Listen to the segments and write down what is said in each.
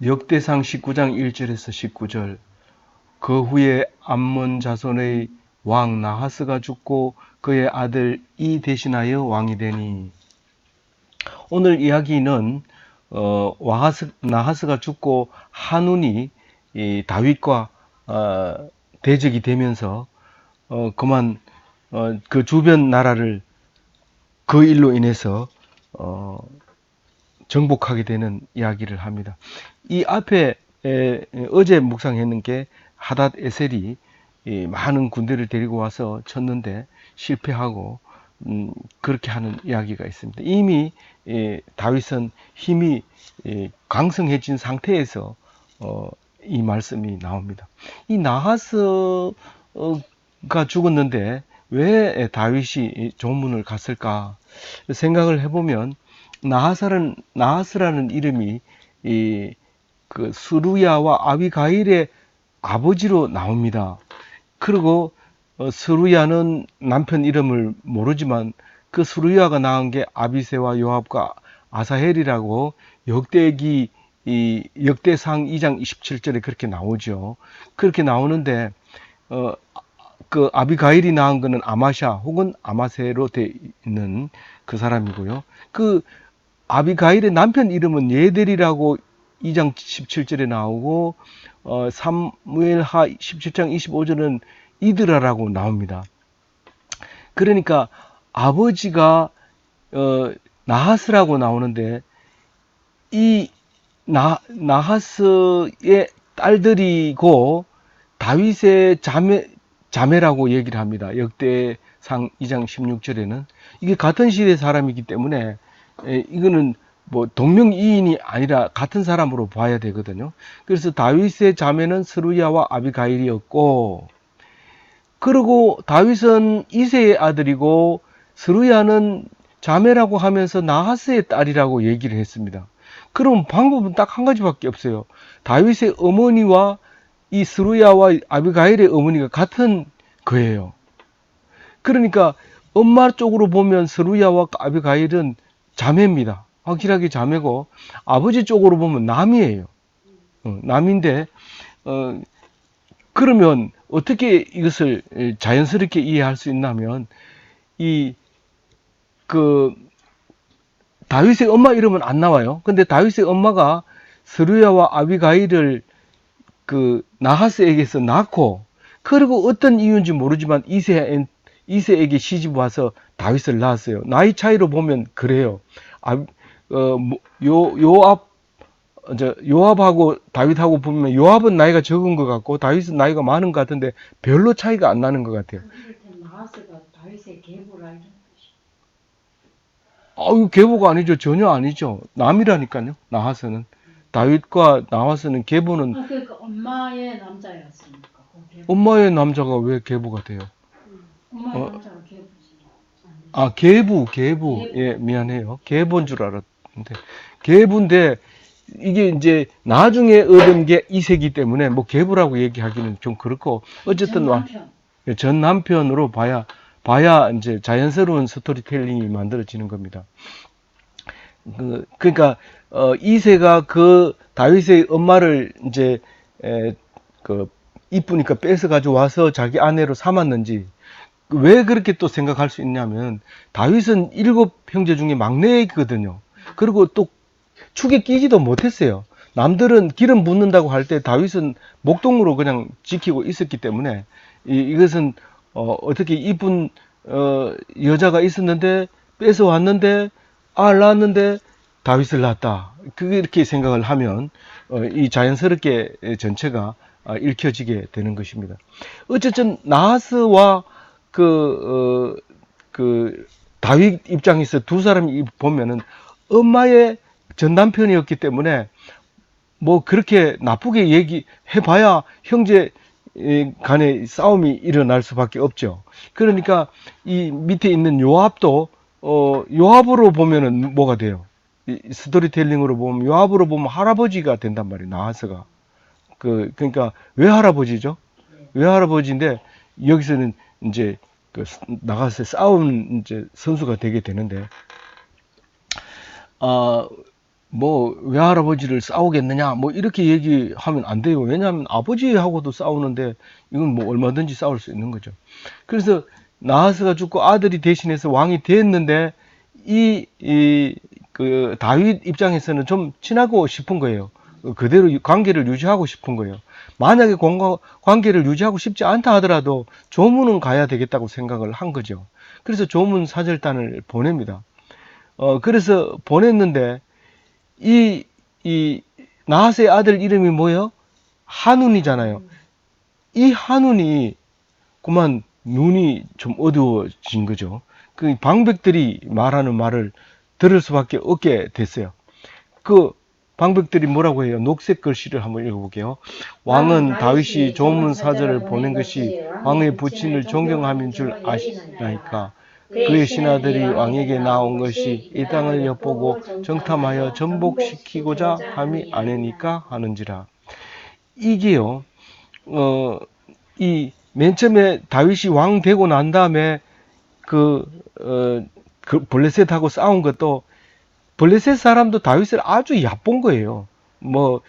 역대상 19장 1절에서 19절. 그 후에 암몬 자손의 왕 나하스가 죽고 그의 아들 이 대신하여 왕이 되니. 오늘 이야기는 나하스가 죽고 한운이 이 다윗과 대적이 되면서 그만 그 주변 나라를 그 일로 인해서 정복하게 되는 이야기를 합니다. 이 앞에 어제 묵상했는 게 하닷 에셀이 많은 군대를 데리고 와서 쳤는데 실패하고 그렇게 하는 이야기가 있습니다. 이미 다윗은 힘이 강성해진 상태에서 이 말씀이 나옵니다. 이 나하스가 죽었는데 왜 다윗이 조문을 갔을까 생각을 해보면 나하스라는 이름이 그 스루야와 아비가일의 아버지로 나옵니다. 그리고 스루야는 남편 이름을 모르지만 그 스루야가 낳은 게 아비새와 요압과 아사헬이라고 역대기 역대상 2장 27절에 그렇게 나오죠. 그렇게 나오는데 그 아비가일이 낳은 거는 아마샤 혹은 아마세로 돼 있는 그 사람이고요. 그 아비가일의 남편 이름은 예델이라고 2장 17절에 나오고 사무엘하 17장 25절은 이드라라고 나옵니다. 그러니까 아버지가 나하스라고 나오는데 이 나하스의 딸들이고 다윗의 자매라고 얘기를 합니다. 역대상 2장 16절에는 이게 같은 시대 사람이기 때문에 이거는 뭐 동명이인이 아니라 같은 사람으로 봐야 되거든요. 그래서 다윗의 자매는 스루야와 아비가일이었고, 그리고 다윗은 이새의 아들이고 스루야는 자매라고 하면서 나하스의 딸이라고 얘기를 했습니다. 그럼 방법은 딱 한 가지밖에 없어요. 다윗의 어머니와 이 스루야와 아비가일의 어머니가 같은 거예요. 그러니까 엄마 쪽으로 보면 스루야와 아비가일은 자매입니다. 확실하게 자매고, 아버지 쪽으로 보면 남이에요. 남인데 그러면 어떻게 이것을 자연스럽게 이해할 수 있냐면 그 다윗의 엄마 이름은 안 나와요. 근데 다윗의 엄마가 스루야와 아비가일을 그 나하스에게서 낳고, 그리고 어떤 이유인지 모르지만 이세에게 시집 와서 다윗을 낳았어요. 나이 차이로 보면 그래요. 요압하고 다윗하고 보면 요압은 나이가 적은 것 같고 다윗은 나이가 많은 것 같은데 별로 차이가 안 나는 것 같아요. 나하스가 다윗의 계보라 이런 뜻이. 아유, 계보가 아니죠. 전혀 아니죠. 남이라니까요. 나하스는. 다윗과 나하스는 계보는 그러니까 엄마의 남자였으니까 그 계보. 엄마의 남자가 왜 계보가 돼요? 엄마의 어, 남자가 계보지. 아, 계부. 예, 미안해요. 계보인 줄 알았는데. 계부인데, 이게 이제 나중에 얻은 게 이세기 때문에 뭐 계부라고 얘기하기는 좀 그렇고, 어쨌든 전 남편으로 봐야 이제 자연스러운 스토리텔링이 만들어지는 겁니다. 그러니까, 이세가 그 다윗의 엄마를 이제, 이쁘니까 뺏어가지고 와서 자기 아내로 삼았는지, 왜 그렇게 또 생각할 수 있냐면 다윗은 7형제 중에 막내거든요. 그리고 또 축에 끼지도 못했어요. 남들은 기름 붓는다고 할 때 다윗은 목동으로 그냥 지키고 있었기 때문에 이것은 어떻게 이쁜 여자가 있었는데 뺏어왔는데 낳았는데 다윗을 낳았다. 그게 이렇게 생각을 하면 이 자연스럽게 전체가 읽혀지게 되는 것입니다. 어쨌든 나하스와 그 다윗 입장에서 두 사람이 보면은 엄마의 전 남편이었기 때문에 뭐 그렇게 나쁘게 얘기해봐야 형제 간의 싸움이 일어날 수밖에 없죠. 그러니까 이 밑에 있는 요압도 요압으로 보면은 뭐가 돼요? 이 스토리텔링으로 보면 요압으로 보면 할아버지가 된단 말이에요. 나하스가. 그러니까 왜 할아버지죠? 왜 할아버지인데 여기서는 이제 나가서 싸운 이제 선수가 되게 되는데, 어, 뭐 외할아버지를 싸우겠느냐 뭐 이렇게 얘기하면 안 돼요. 왜냐하면 아버지하고도 싸우는데 이건 뭐 얼마든지 싸울 수 있는 거죠. 그래서 나하스가 죽고 아들이 대신해서 왕이 됐는데 그 다윗 입장에서는 좀 친하고 싶은 거예요. 그대로 관계를 유지하고 싶은 거예요. 만약에 관계를 유지하고 싶지 않다 하더라도 조문은 가야 되겠다고 생각을 한 거죠. 그래서 조문 사절단을 보냅니다. 그래서 보냈는데 이, 이 나하스의 아들 이름이 뭐예요? 한운이잖아요. 이 한운이 그만 눈이 좀 어두워진 거죠. 그 방백들이 말하는 말을 들을 수밖에 없게 됐어요. 그 방백들이 뭐라고 해요? 녹색 글씨를 한번 읽어볼게요. 왕은 다윗이 조문 사절을 보낸 것이 왕의 부친을 존경함인 줄 아시나이까. 그의 신하들이 왕에게 나온 것이 이 땅을 엿보고 정탐하여 전복시키고자 함이 아니니까 하는지라. 이게요, 맨 처음에 다윗이 왕 되고 난 다음에 그 블레셋하고 싸운 것도 블레셋 사람도 다윗을 아주 얕본 거예요. 뭐,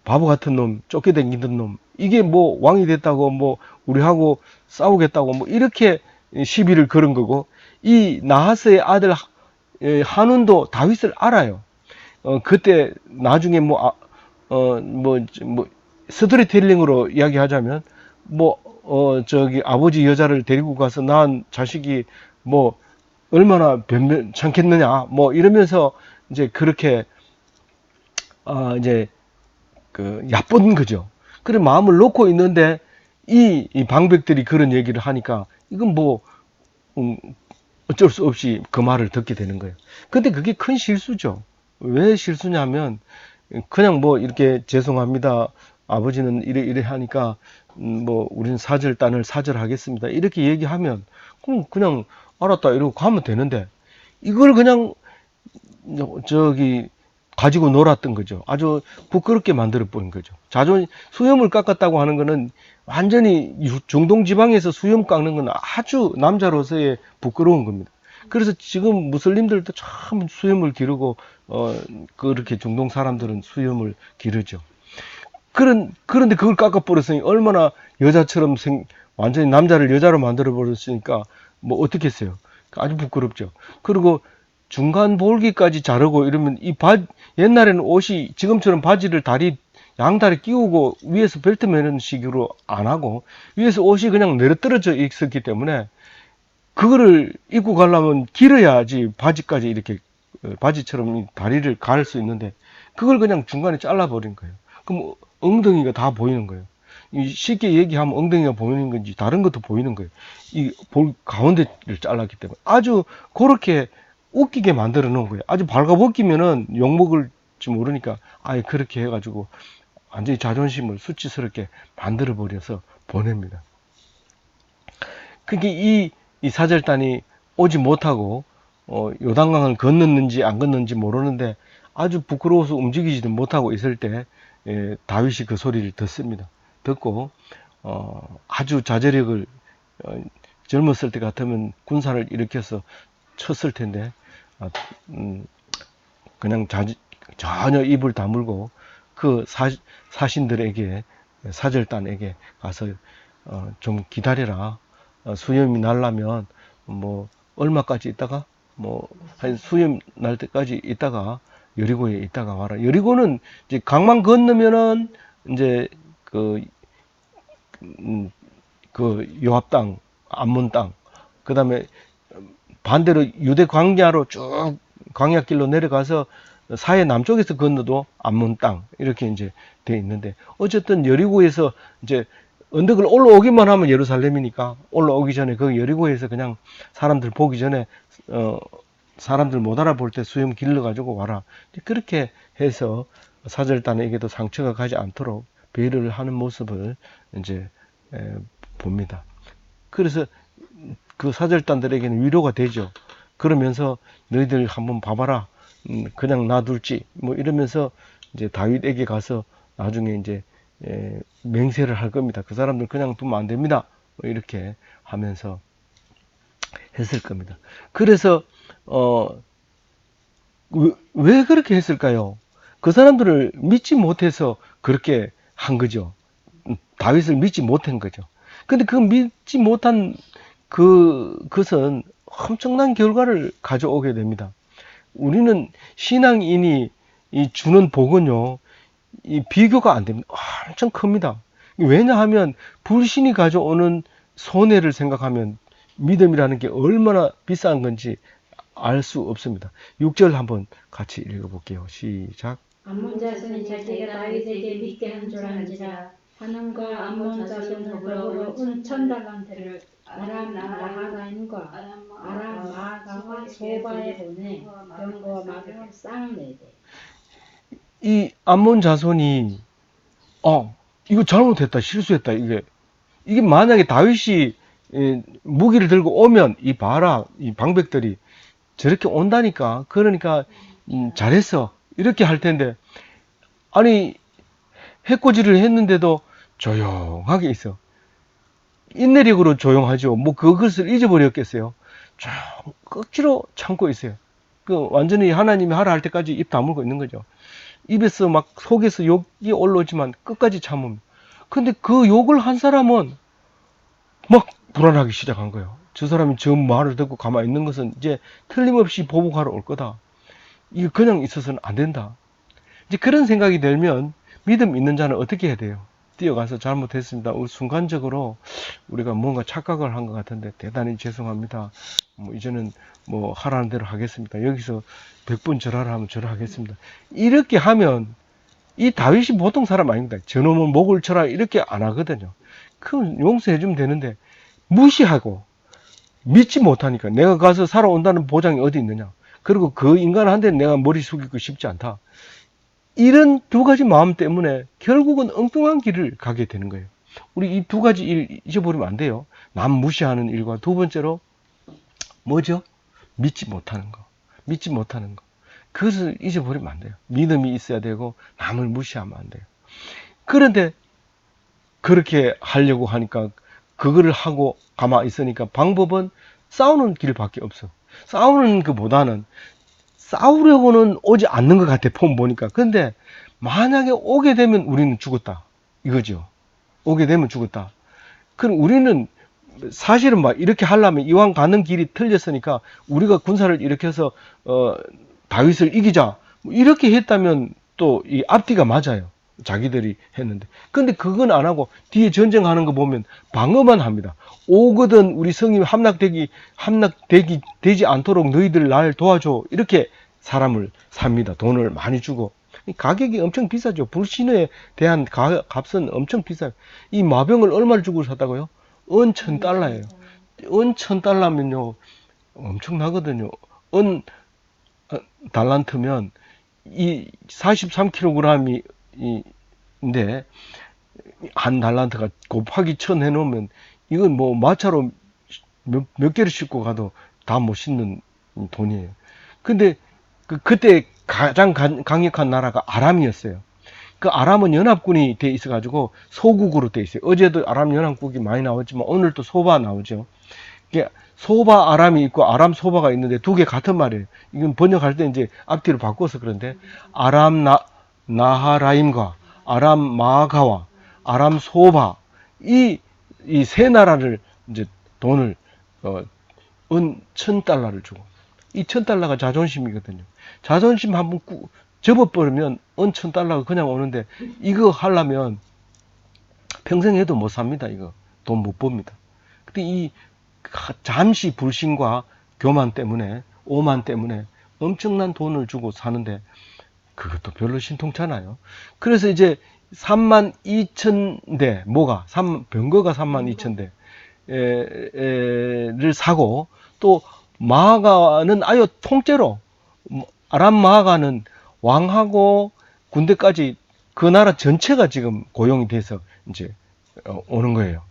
바보 같은 놈, 쫓겨다니던 놈. 이게 뭐 왕이 됐다고 뭐 우리하고 싸우겠다고 뭐 이렇게 시비를 걸은 거고, 이 나하스의 아들 한운도 다윗을 알아요. 그때 나중에 스토리텔링으로 이야기하자면, 저기 아버지 여자를 데리고 가서 낳은 자식이 뭐 얼마나 변변찮겠느냐 뭐 이러면서 이제 그렇게 이제 그 얕본 거죠. 그래 마음을 놓고 있는데 이 방백들이 그런 얘기를 하니까 이건 뭐 음, 어쩔 수 없이 그 말을 듣게 되는 거예요. 근데 그게 큰 실수죠. 왜 실수냐면 그냥 뭐 이렇게 죄송합니다. 아버지는 이래 이래 하니까 뭐 우리는 사절단을 사절하겠습니다. 이렇게 얘기하면 그럼 그냥 알았다 이러고 가면 되는데 이걸 그냥 저기 가지고 놀았던 거죠. 아주 부끄럽게 만들어 버린 거죠. 수염을 깎았다고 하는 거는 완전히 중동 지방에서 수염 깎는 건 아주 남자로서의 부끄러운 겁니다. 그래서 지금 무슬림들도 참 수염을 기르고 그렇게 중동 사람들은 수염을 기르죠. 그런데 그걸 깎아버렸으니 얼마나 여자처럼 완전히 남자를 여자로 만들어 버렸으니까 뭐 어떻게 했어요? 아주 부끄럽죠. 그리고 중간 볼기까지 자르고 이러면 옛날에는 옷이 지금처럼 바지를 양다리 끼우고 위에서 벨트 매는 식으로 안 하고 위에서 옷이 그냥 내려떨어져 있었기 때문에 그거를 입고 가려면 길어야지 바지까지 이렇게 바지처럼 다리를 갈 수 있는데 그걸 그냥 중간에 잘라버린 거예요. 그럼 엉덩이가 다 보이는 거예요. 쉽게 얘기하면 엉덩이가 보이는 건지 다른 것도 보이는 거예요. 가운데를 잘랐기 때문에 아주 그렇게 웃기게 만들어 놓은 거예요. 아주 발가벗기면은 욕먹을지 모르니까 아예 그렇게 해가지고 완전히 자존심을 수치스럽게 만들어 버려서 보냅니다. 그게 이 사절단이 오지 못하고 요단강을 건넜는지 안 건넜는지 모르는데 아주 부끄러워서 움직이지도 못하고 있을 때 다윗이 그 소리를 듣습니다. 듣고 아주 자제력을 젊었을 때 같으면 군사를 일으켜서 쳤을 텐데 그냥 전혀 입을 다물고 그 사신들에게 사절단에게 가서 좀 기다려라. 수염이 날라면 뭐 얼마까지 있다가 뭐 한 수염 날 때까지 있다가 여리고에 있다가 와라. 여리고는 이제 강만 건너면은 이제 그 요압 땅, 암몬 땅, 그 다음에 반대로 유대 광야로 쭉 광야길로 내려가서 사해 남쪽에서 건너도 암몬 땅 이렇게 이제 돼 있는데 어쨌든 여리고에서 이제 언덕을 올라오기만 하면 예루살렘이니까 올라오기 전에 그 여리고에서 그냥 사람들 보기 전에 사람들 못 알아볼 때 수염 길러 가지고 와라. 그렇게 해서 사절단에게도 상처가 가지 않도록 배려를 하는 모습을 이제 봅니다. 그래서 그 사절단들에게는 위로가 되죠. 그러면서 너희들 한번 봐봐라. 그냥 놔둘지 뭐 이러면서 이제 다윗에게 가서 나중에 이제 맹세를 할 겁니다. 그 사람들 그냥 두면 안 됩니다. 뭐 이렇게 하면서 했을 겁니다. 그래서 왜 그렇게 했을까요? 그 사람들을 믿지 못해서 그렇게 한 거죠. 다윗을 믿지 못한 거죠. 근데 그 믿지 못한 그것은 엄청난 결과를 가져오게 됩니다. 우리는 신앙인이 이 주는 복은요, 이 비교가 안 됩니다. 엄청 큽니다. 왜냐하면 불신이 가져오는 손해를 생각하면 믿음이라는 게 얼마나 비싼 건지 알 수 없습니다. 6절 한번 같이 읽어볼게요. 시작. 암몬 자손이 자기가 다윗에게 믿게 한 줄 알지라. 하나님과 암몬 자손을 더불어 은 1000달란트를 아람 나하라임과 아람 마아가와 소바에 보내 병거와 마병을 싹 내되. 이 암몬 자손이 이거 잘못했다, 실수했다. 이게 만약에 다윗이 무기를 들고 오면 이 봐라, 이 방백들이 저렇게 온다니까. 그러니까 잘했어. 이렇게 할 텐데, 아니 해코지를 했는데도 조용하게 있어. 인내력으로 조용하죠. 뭐 그것을 잊어버렸겠어요. 좀 억지로 참고 있어요. 완전히 하나님이 하라 할 때까지 입 다물고 있는 거죠. 입에서 막 속에서 욕이 올라오지만 끝까지 참음. 근데 그 욕을 한 사람은 막 불안하기 시작한 거예요. 저 사람이 저 말을 듣고 가만히 있는 것은 이제 틀림없이 보복하러 올 거다. 이거 그냥 있어서는 안 된다. 이제 그런 생각이 들면 믿음 있는 자는 어떻게 해야 돼요? 뛰어가서 잘못했습니다. 순간적으로 우리가 뭔가 착각을 한 것 같은데 대단히 죄송합니다. 이제는 하라는 대로 하겠습니다. 여기서 100번 절하라 하면 절하겠습니다. 이렇게 하면 이 다윗이 보통 사람 아닙니다. 저놈은 목을 쳐라 이렇게 안 하거든요. 그럼 용서해 주면 되는데 무시하고 믿지 못하니까 내가 가서 살아온다는 보장이 어디 있느냐. 그리고 그 인간한테는 내가 머리 숙이고 싶지 않다. 이런 두 가지 마음 때문에 결국은 엉뚱한 길을 가게 되는 거예요. 우리 이 두 가지 일 잊어버리면 안 돼요. 남 무시하는 일과 두 번째로 뭐죠? 믿지 못하는 거. 믿지 못하는 거. 그것을 잊어버리면 안 돼요. 믿음이 있어야 되고 남을 무시하면 안 돼요. 그런데 그렇게 하려고 하니까 그거를 하고 가만히 있으니까 방법은 싸우는 길밖에 없어. 싸우는 것보다는 싸우려고는 오지 않는 것 같아, 폼 보니까. 근데 만약에 오게 되면 우리는 죽었다. 이거죠. 오게 되면 죽었다. 그럼 우리는 사실은 막 이렇게 하려면 이왕 가는 길이 틀렸으니까 우리가 군사를 일으켜서 다윗을 이기자. 이렇게 했다면 또 이 앞뒤가 맞아요. 자기들이 했는데. 근데 그건 안 하고 뒤에 전쟁하는 거 보면 방어만 합니다. 오거든 우리 성이 함락되지 않도록 너희들 날 도와줘. 이렇게 사람을 삽니다. 돈을 많이 주고. 가격이 엄청 비싸죠. 불신에 대한 값은 엄청 비싸요. 이 마병을 얼마를 주고 샀다고요? 은 1000달러예요. 은 1000달러면요. 엄청나거든요. 은 달란트면 이 43kg인데 한 달란트가 곱하기 1000 해놓으면 이건 마차로 몇 개를 싣고 가도 다 못 싣는 돈이에요. 근데 그때 가장 강력한 나라가 아람이었어요. 그 아람은 연합군이 돼 있어가지고 소국으로 돼 있어요. 어제도 아람 연합국이 많이 나왔지만 오늘 또 소바 나오죠. 소바 아람이 있고 아람 소바가 있는데 두 개 같은 말이에요. 이건 번역할 때 이제 앞뒤로 바꿔서 그런데 아람 나하라임과 아람 마가와 아람 소바 이 세 나라를 이제 돈을 은 1000달러를 주고 이 1000달러가 자존심이거든요. 자존심 한번 접어버리면 은 1000달러가 그냥 오는데 이거 하려면 평생 해도 못 삽니다. 이거 돈 못 법니다. 근데 이 잠시 불신과 교만 때문에 오만 때문에 엄청난 돈을 주고 사는데 그것도 별로 신통찮아요. 그래서 이제 32,000대 병거가 32,000대를 사고 또 마아가는 아예 통째로 아람 마아가는 왕하고 군대까지 그 나라 전체가 지금 고용이 돼서 이제 오는 거예요.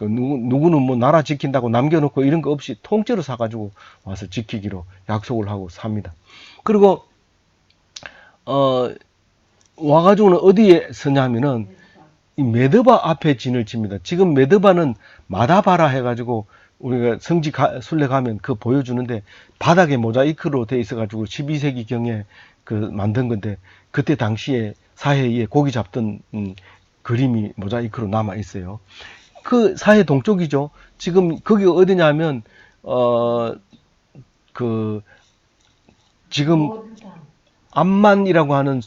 누구는 나라 지킨다고 남겨놓고 이런 거 없이 통째로 사가지고 와서 지키기로 약속을 하고 삽니다. 그리고 와가지고는 어디에 서냐면은 이 메드바 앞에 진을 칩니다. 지금 메드바는 마다바라 해가지고 우리가 순례 가면 그 보여주는데 바닥에 모자이크로 돼 있어가지고 12세기 경에 그 만든 건데 그때 당시에 사해에 고기 잡던 그림이 모자이크로 남아 있어요. 그 사해 동쪽이죠. 지금 거기 어디냐면 그 지금 암만이라고 하는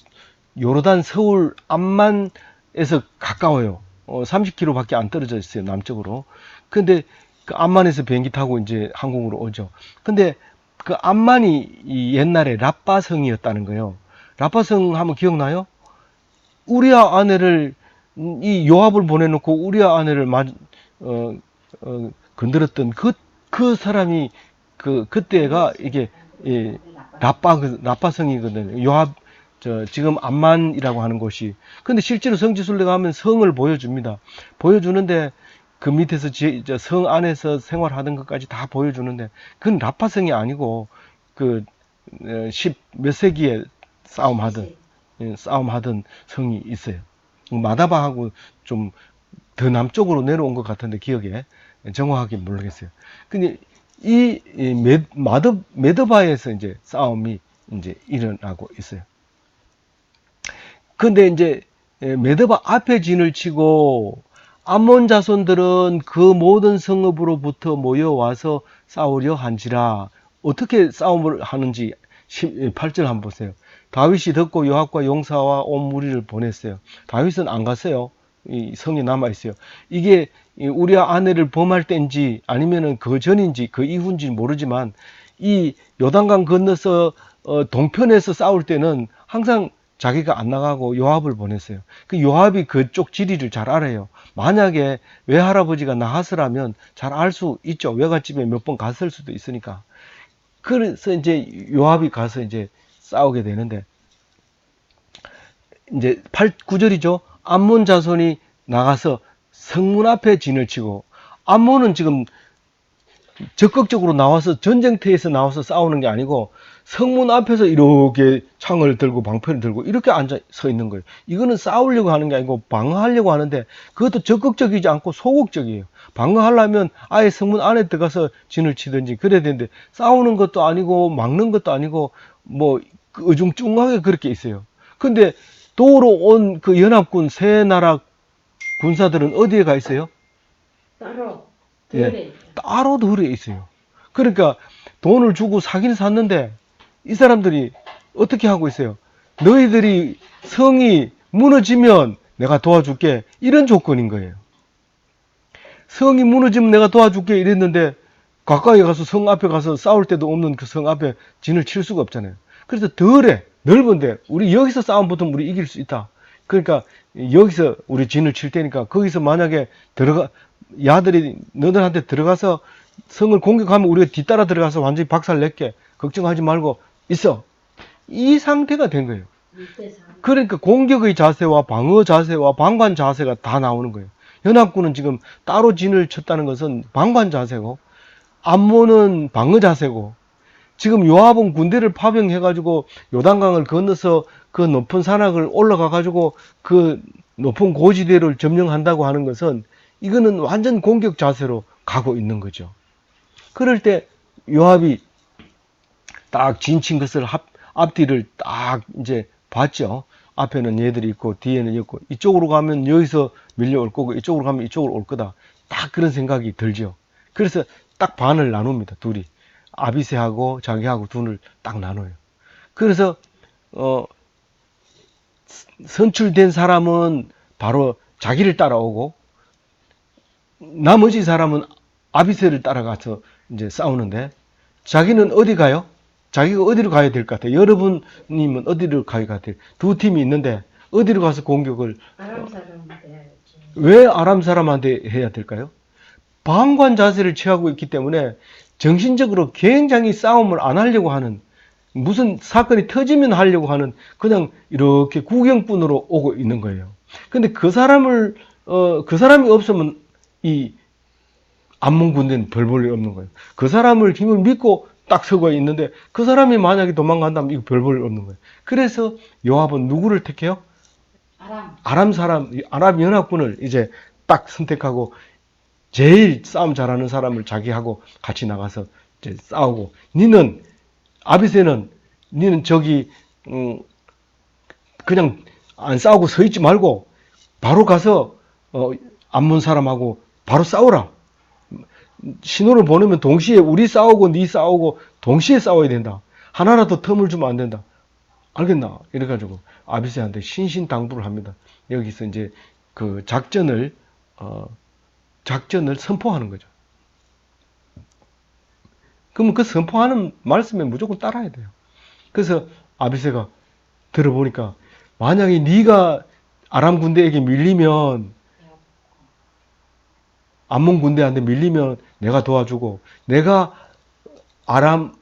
요르단 서울 암만에서 가까워요. 30km밖에 안 떨어져 있어요, 남쪽으로. 근데 그 암만에서 비행기 타고 이제 한국으로 오죠. 근데 그 암만이 이 옛날에 라빠성이었다는 거예요. 라빠성 하면 기억나요? 우리아 아내를 이 요압을 보내놓고 우리아 아내를 건드렸던 그 사람이 그때가 이게 라빠성이거든요. 요압 지금 암만이라고 하는 곳이. 근데 실제로 성지순례 가면 성을 보여줍니다. 보여주는데 그 밑에서 성 안에서 생활하던 것까지 다 보여주는데 그건 라파성이 아니고 그 10몇 세기에 싸움하던 성이 있어요. 마다바하고 좀 더 남쪽으로 내려온 것 같은데 기억에 정확하게 모르겠어요. 근데 이 메드바에서 이제 싸움이 이제 일어나고 있어요. 근데 이제 메드바 앞에 진을 치고 암몬 자손들은 그 모든 성읍으로부터 모여와서 싸우려 한지라. 어떻게 싸움을 하는지 8절 한번 보세요. 다윗이 듣고 요압과 용사와 온 무리를 보냈어요. 다윗은 안 갔어요. 이 성이 남아 있어요. 이게 우리아 아내를 범할 때인지 아니면은 그 전인지 그 이후인지 모르지만 이 요단강 건너서 동편에서 싸울 때는 항상 자기가 안 나가고 요압을 보냈어요. 그 요압이 그쪽 지리를 잘 알아요. 만약에 외할아버지가 나하스라면 잘 알 수 있죠. 외갓집에 몇 번 갔을 수도 있으니까. 그래서 이제 요압이 가서 이제 싸우게 되는데 이제 9절이죠. 암몬 자손이 나가서 성문 앞에 진을 치고 암몬은 지금 적극적으로 나와서 전쟁터에서 나와서 싸우는 게 아니고 성문 앞에서 이렇게 창을 들고 방패를 들고 이렇게 앉아 서 있는 거예요. 이거는 싸우려고 하는 게 아니고 방어하려고 하는데 그것도 적극적이지 않고 소극적이에요. 방어하려면 아예 성문 안에 들어가서 진을 치든지 그래야 되는데 싸우는 것도 아니고 막는 것도 아니고 뭐 어중중하게 그렇게 있어요. 근데 도로 온 그 연합군 세 나라 군사들은 어디에 가 있어요? 따로 예, 따로 들에 있어요. 그러니까 돈을 주고 사기를 샀는데 이 사람들이 어떻게 하고 있어요? 너희들이 성이 무너지면 내가 도와줄게. 이런 조건인 거예요. 성이 무너지면 내가 도와줄게 이랬는데 가까이 가서 성 앞에 가서 싸울 때도 없는 그 성 앞에 진을 칠 수가 없잖아요. 그래서 덜해 넓은데 우리 여기서 싸움 붙으면 우리 이길 수 있다. 그러니까 여기서 우리 진을 칠 테니까 거기서 만약에 야들이 너들한테 들어가서 성을 공격하면 우리가 뒤따라 들어가서 완전히 박살 낼게. 걱정하지 말고 있어. 이 상태가 된 거예요. 그러니까 공격의 자세와 방어 자세와 방관 자세가 다 나오는 거예요. 연합군은 지금 따로 진을 쳤다는 것은 방관 자세고 암몬은 방어 자세고 지금 요압은 군대를 파병해가지고 요단강을 건너서 그 높은 산악을 올라가가지고 그 높은 고지대를 점령한다고 하는 것은 이거는 완전 공격 자세로 가고 있는 거죠. 그럴 때 요압이 딱 진친 것을 앞뒤를 딱 이제 봤죠. 앞에는 얘들이 있고 뒤에는 있고 이쪽으로 가면 여기서 밀려올 거고 이쪽으로 가면 이쪽으로 올 거다. 딱 그런 생각이 들죠. 그래서 딱 반을 나눕니다. 둘이. 아비새하고 자기하고 둘을 딱 나눠요. 그래서 선출된 사람은 바로 자기를 따라오고 나머지 사람은 아비새를 따라가서 이제 싸우는데 자기는 어디 가요? 자기가 어디로 가야 될 것 같아요? 여러분님은 어디로 가야 될 것 같아요? 두 팀이 있는데 어디로 가서 공격을 아람 사람한테 해야지. 왜 아람 사람한테 해야 될까요? 방관 자세를 취하고 있기 때문에 정신적으로 굉장히 싸움을 안 하려고 하는 무슨 사건이 터지면 하려고 하는 그냥 이렇게 구경꾼으로 오고 있는 거예요. 근데 그 사람이 없으면 이 암몬 군대는 별 볼 일 없는 거예요. 그 사람을 힘을 믿고 딱 서고 있는데 그 사람이 만약에 도망간다면 이거 별 볼 일 없는 거예요. 그래서 요압은 누구를 택해요? 아람 연합군을 이제 딱 선택하고 제일 싸움 잘하는 사람을 자기하고 같이 나가서 이제 싸우고, 니는 아비새는 니는 저기 그냥 안 싸우고 서 있지 말고 바로 가서 암몬 사람하고 바로 싸우라. 신호를 보내면 동시에 우리 싸우고 니 싸우고 동시에 싸워야 된다. 하나라도 틈을 주면 안 된다. 알겠나? 이래가지고 아비새한테 신신당부를 합니다. 여기서 이제 그 작전을 선포하는 거죠. 그러면 그 선포하는 말씀에 무조건 따라야 돼요. 그래서 아비새가 들어보니까 만약에 네가 아람 군대에게 밀리면, 암몬 군대한테 밀리면 내가 도와주고, 내가 아람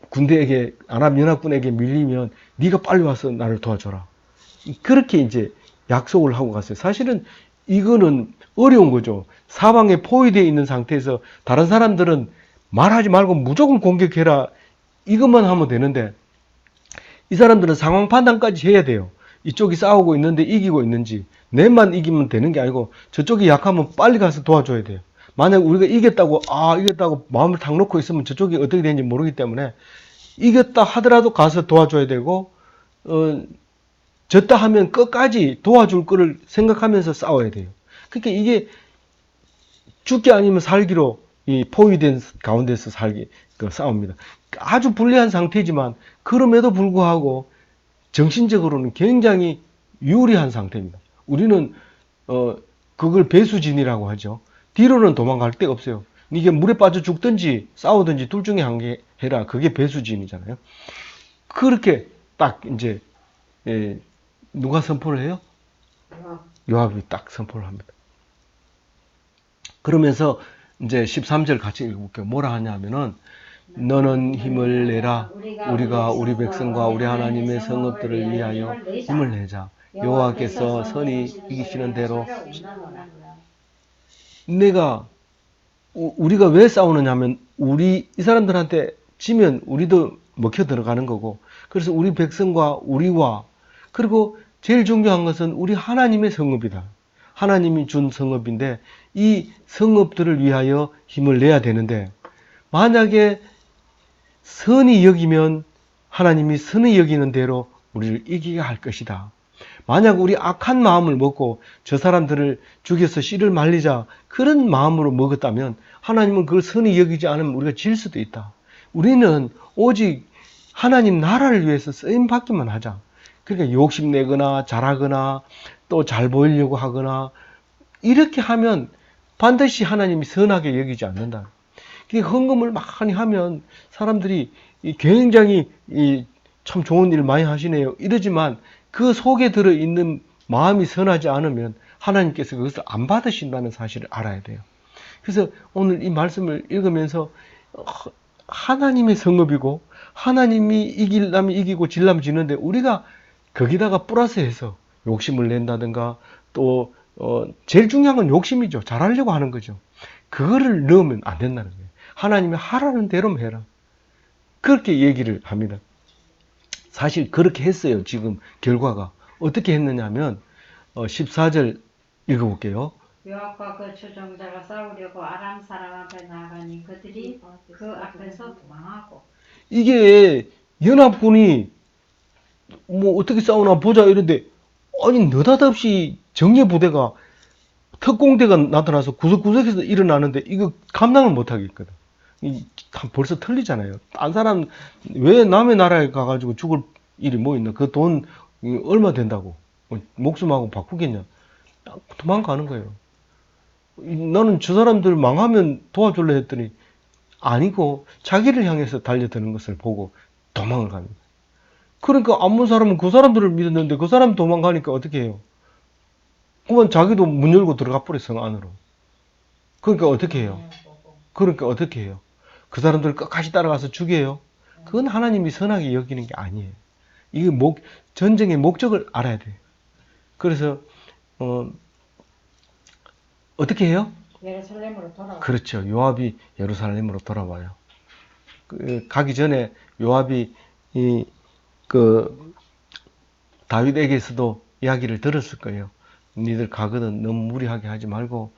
군대에게, 아람 연합군에게 밀리면 네가 빨리 와서 나를 도와줘라. 그렇게 이제 약속을 하고 갔어요. 사실은 이거는 어려운 거죠. 사방에 포위되어 있는 상태에서 다른 사람들은 말하지 말고 무조건 공격해라, 이것만 하면 되는데, 이 사람들은 상황 판단까지 해야 돼요. 이쪽이 싸우고 있는데 이기고 있는지, 내만 이기면 되는 게 아니고 저쪽이 약하면 빨리 가서 도와줘야 돼요. 만약 우리가 이겼다고 마음을 탁 놓고 있으면 저쪽이 어떻게 되는지 모르기 때문에 이겼다 하더라도 가서 도와줘야 되고, 졌다 하면 끝까지 도와줄 거를 생각하면서 싸워야 돼요. 그러니까 이게 죽기 아니면 살기로 이 포위된 가운데서 싸웁니다. 아주 불리한 상태지만 그럼에도 불구하고 정신적으로는 굉장히 유리한 상태입니다. 우리는 그걸 배수진이라고 하죠. 뒤로는 도망갈 데가 없어요. 이게 물에 빠져 죽든지 싸우든지 둘 중에 한 개 해라. 그게 배수진이잖아요. 그렇게 딱 이제 누가 선포를 해요? 요압이 딱 선포를 합니다. 그러면서 이제 13절 같이 읽어볼게요. 뭐라 하냐면은, 너는 힘을 내라. 우리가 우리 백성과 우리 하나님의 성읍들을 위하여 힘을 내자. 여호와께서 선히 이기시는 대로. 우리가 왜 싸우느냐면, 이 사람들한테 지면 우리도 먹혀 들어가는 거고, 그래서 우리 백성과 우리와, 그리고 제일 중요한 것은 우리 하나님의 성읍이다. 하나님이 준 성읍인데 이 성읍들을 위하여 힘을 내야 되는데, 만약에 선히 여기면 하나님이 선히 여기는 대로 우리를 이기게 할 것이다. 만약 우리 악한 마음을 먹고 저 사람들을 죽여서 씨를 말리자, 그런 마음으로 먹었다면 하나님은 그걸 선히 여기지 않으면 우리가 질 수도 있다. 우리는 오직 하나님 나라를 위해서 쓰임 받기만 하자. 그러니까 욕심내거나 잘하거나 또 잘 보이려고 하거나 이렇게 하면 반드시 하나님이 선하게 여기지 않는다. 그러니까 헌금을 많이 하면 사람들이 굉장히 참 좋은 일 많이 하시네요 이러지만, 그 속에 들어있는 마음이 선하지 않으면 하나님께서 그것을 안 받으신다는 사실을 알아야 돼요. 그래서 오늘 이 말씀을 읽으면서 하나님의 성읍이고 하나님이 이기려면 이기고 질려면 지는데, 우리가 거기다가 플러스해서 욕심을 낸다든가, 또 제일 중요한 건 욕심이죠. 잘하려고 하는 거죠. 그거를 넣으면 안 된다는 거예요. 하나님이 하라는 대로만 해라. 그렇게 얘기를 합니다. 사실 그렇게 했어요. 지금 결과가 어떻게 했느냐면 14절 읽어볼게요. 요압과 그 추종자가 싸우려고 아람 사람 앞에 나가니 그들이 그 앞에서 도망하고. 이게 연합군이 뭐 어떻게 싸우나 보자 이런데, 아니 느닷없이 정예부대가, 특공대가 나타나서 구석구석에서 일어나는데 이거 감당을 못 하겠거든. 벌써 틀리잖아요. 딴 사람 왜 남의 나라에 가가지고 죽을 일이 뭐 있나? 그 돈 얼마 된다고 목숨하고 바꾸겠냐? 도망가는 거예요. 나는 저 사람들 망하면 도와줄래 했더니 아니고 자기를 향해서 달려드는 것을 보고 도망을 갑니다. 그러니까 암몬 사람은 그 사람들을 믿었는데 그 사람 도망가니까 어떻게 해요? 그러면 자기도 문 열고 들어가 버려, 성 안으로. 그러니까 어떻게 해요? 그 사람들을 끝까지 따라가서 죽여요? 그건 하나님이 선하게 여기는 게 아니에요. 이게 전쟁의 목적을 알아야 돼요. 그래서 어떻게 해요? 예루살렘으로 돌아와. 그렇죠. 요압이 예루살렘으로 돌아와요. 가기 전에 요압이 다윗에게서도 이야기를 들었을 거예요. 니들 가거든 너무 무리하게 하지 말고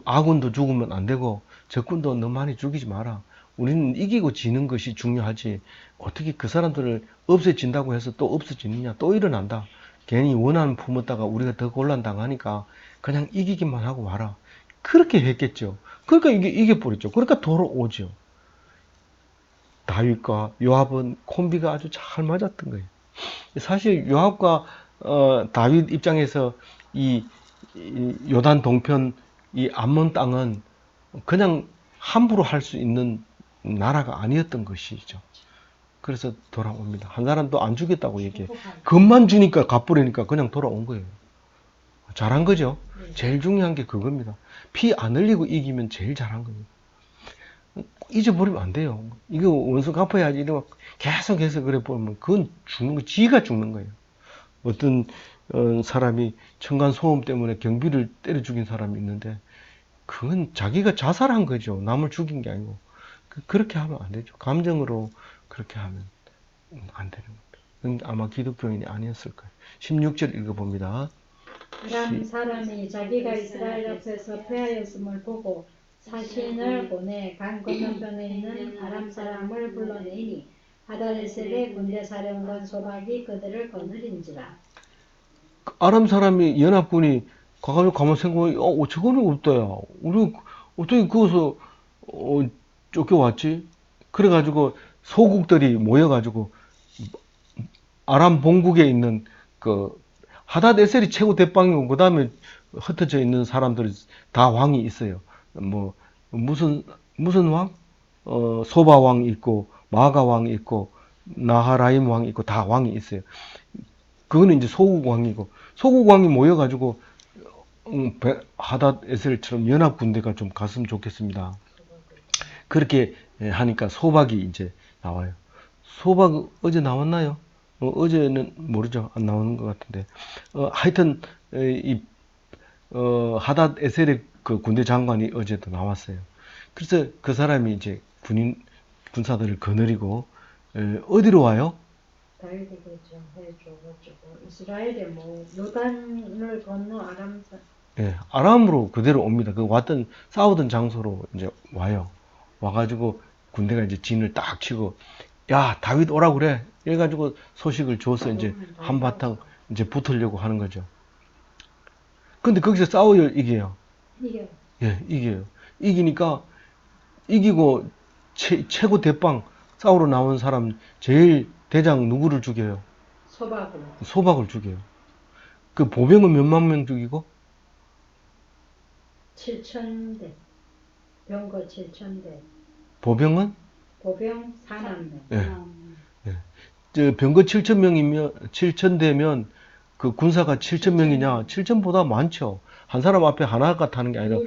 아군도 죽으면 안 되고 적군도 너무 많이 죽이지 마라. 우리는 이기고 지는 것이 중요하지. 어떻게 그 사람들을 없애진다고 해서 또 없어지느냐? 또 일어난다. 괜히 원한 품었다가 우리가 더 곤란당하니까 그냥 이기기만 하고 와라. 그렇게 했겠죠. 그러니까 이게 이겨버렸죠. 그러니까 돌아오죠. 다윗과 요압은 콤비가 아주 잘 맞았던 거예요. 사실 요압과 다윗 입장에서 이 요단 동편 이 암몬 땅은 그냥 함부로 할 수 있는 나라가 아니었던 것이죠. 그래서 돌아옵니다. 한 사람도 안 주겠다고 얘기해. 겁만 주니까 갚으려니까 그냥 돌아온 거예요. 잘한 거죠. 제일 중요한 게 그겁니다. 피 안 흘리고 이기면 제일 잘한 겁니다. 잊어버리면 안 돼요. 이거 원수 갚아야지. 이러면 계속해서 그래 보면 그건 죽는 거, 지가 죽는 거예요. 어떤 사람이 층간 소음 때문에 경비를 때려 죽인 사람이 있는데 그건 자기가 자살한 거죠. 남을 죽인 게 아니고. 그렇게 하면 안 되죠. 감정으로 그렇게 하면 안 되는 겁니다. 아마 기독교인이 아니었을 거예요. 16절 읽어봅니다. 아람 사람이 자기가 이스라엘 앞에서 패하였음을 보고 사신을 보내 강 건너편에 있는 아람 사람을 불러내니 하다데셀의 군대 사령관 소박이 그들을 거느린지라. 아람 사람이 연합군이 가가지고 가만 생각해, 저거는 없다야. 우리 어떻게 거기서 쫓겨왔지? 그래가지고 소국들이 모여가지고 아람 본국에 있는 그 하닷에셀이 최고 대빵이고 그 다음에 흩어져 있는 사람들이 다 왕이 있어요. 뭐 무슨 왕? 소바 왕 있고 마가 왕 있고 나하라임 왕 있고 다 왕이 있어요. 그거는 이제 소국 왕이고 소국 왕이 모여가지고 하닷에셀처럼 연합 군대가 좀 갔으면 좋겠습니다. 그렇게 하니까 소박이 이제 나와요. 소박 어제 나왔나요? 어제는 모르죠. 안 나오는 것 같은데. 하여튼 하닷에셀의 그 군대 장관이 어제도 나왔어요. 그래서 그 사람이 이제 군사들을 거느리고 어디로 와요? 다윗에게 해줘 어쩌고 이스라엘에 뭐 요단을 건너 아람사. 예, 아람으로 그대로 옵니다. 그 왔던 싸우던 장소로 이제 와요. 와가지고 군대가 이제 진을 딱 치고 야 다윗 오라 그래. 이래가지고 소식을 줘서 이제 한바탕 이제 붙으려고 하는 거죠. 근데 거기서 싸워요, 이겨요. 이겨. 예, 이겨요. 이기니까 이기고 최고 대빵 싸우러 나온 사람 제일 대장 누구를 죽여요? 소박으로. 소박을 죽여요. 그 보병은 몇만 명 죽이고? 7,000대. 병거 7,000대. 보병은? 보병 4만 명. 예. 저 병거 7,000명이면 7,000대면 그 군사가 7,000명이냐? 7,000보다 많죠. 한 사람 앞에 하나가 타는 게 아니라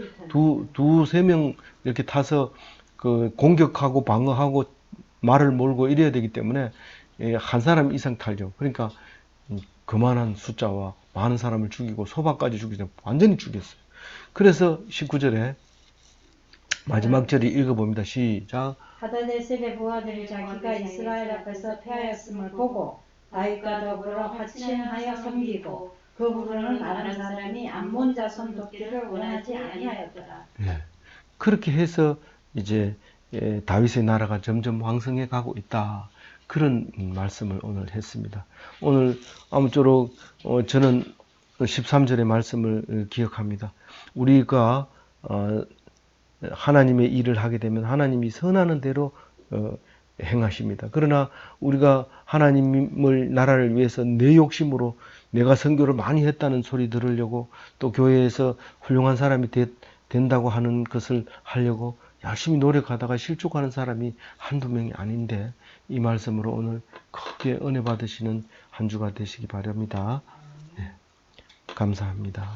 두세 명 이렇게 타서 그 공격하고 방어하고 말을 몰고 이래야 되기 때문에 한 사람 이상 탈죠. 그러니까 그만한 숫자와 많은 사람을 죽이고 소박까지 죽이죠. 완전히 죽였어요. 그래서 19절에 마지막 절이 읽어봅니다. 시작. 하다데셀의 부하들이 자기가 이스라엘 앞에서 패하였음을 보고 다윗과 더불어 화친하여 섬기고 그 후로는 아람 사람이 암몬 자손 돕기를 원하지 아니하였더라. 예. 그렇게 해서 이제 다윗의 나라가 점점 왕성해 가고 있다. 그런 말씀을 오늘 했습니다. 오늘 아무쪼록 저는 13절의 말씀을 기억합니다. 우리가 하나님의 일을 하게 되면 하나님이 선하는 대로 행하십니다. 그러나 우리가 하나님을 나라를 위해서 내 욕심으로 내가 선교를 많이 했다는 소리 들으려고 또 교회에서 훌륭한 사람이 된다고 하는 것을 하려고 열심히 노력하다가 실족하는 사람이 한두 명이 아닌데 이 말씀으로 오늘 크게 은혜 받으시는 한 주가 되시기 바랍니다. 네, 감사합니다.